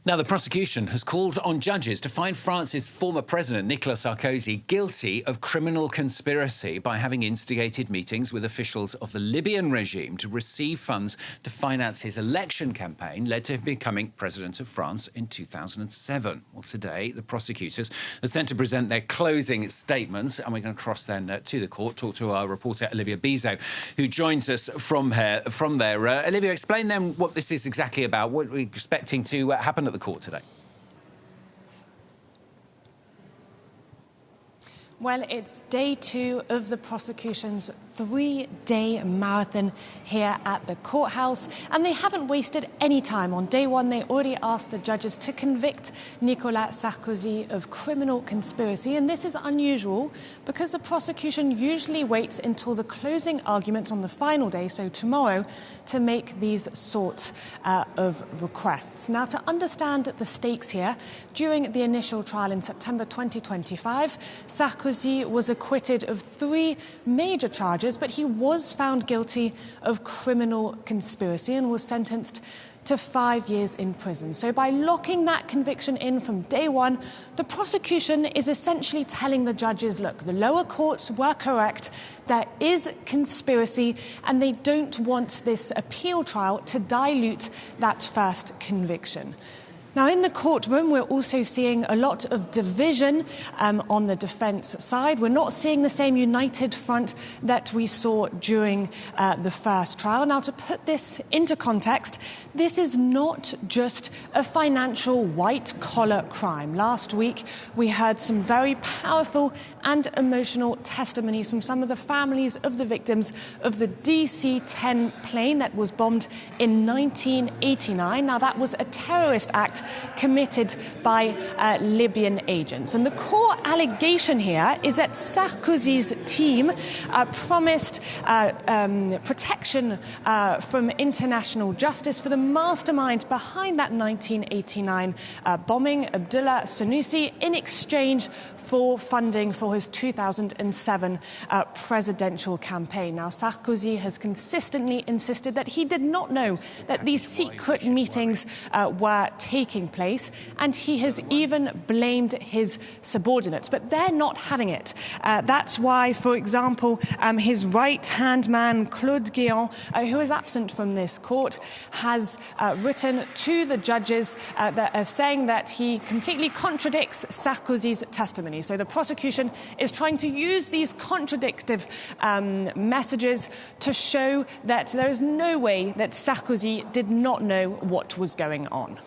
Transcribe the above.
Now, the prosecution has called on judges to find France's former president, Nicolas Sarkozy, guilty of criminal conspiracy by having instigated meetings with officials of the Libyan regime to receive funds to finance his election campaign, led to him becoming president of France in 2007. Well, today, the prosecutors are sent to present their closing statements, and we're going to cross then to the court, talk to our reporter, Olivia Bizot, who joins us from there. Olivia, explain then what this is exactly about, what we're expecting to happen at the court today. Well, it's day 2 of the prosecution's 3-day marathon here at the courthouse, and they haven't wasted any time. On day 1, they already asked the judges to convict Nicolas Sarkozy of criminal conspiracy, and this is unusual because the prosecution usually waits until the closing argument on the final day, so tomorrow, to make these sorts of requests. Now, to understand the stakes here, during the initial trial in September 2025, Sarkozy was acquitted of 3 major charges, but he was found guilty of criminal conspiracy and was sentenced to 5 years in prison. So by locking that conviction in from day 1, the prosecution is essentially telling the judges, look, the lower courts were correct, there is conspiracy, and they don't want this appeal trial to dilute that first conviction. Now, in the courtroom, we're also seeing a lot of division on the defence side. We're not seeing the same united front that we saw during the first trial. Now, to put this into context, this is not just a financial white-collar crime. Last week, we heard some very powerful and emotional testimonies from some of the families of the victims of the DC-10 plane that was bombed in 1989. Now, that was a terrorist act committed by Libyan agents. And the core allegation here is that Sarkozy's team promised protection from international justice for the mastermind behind that 1989 bombing, Abdullah Sanusi, in exchange for funding for his 2007 presidential campaign. Now, Sarkozy has consistently insisted that he did not know that these secret meetings were taking place, and he has even blamed his subordinates. But they're not having it. That's why, for example, his right-hand man, Claude Guéant, who is absent from this court, has written to the judges saying that he completely contradicts Sarkozy's testimony. So the prosecution is trying to use these contradictive messages to show that there is no way that Sarkozy did not know what was going on.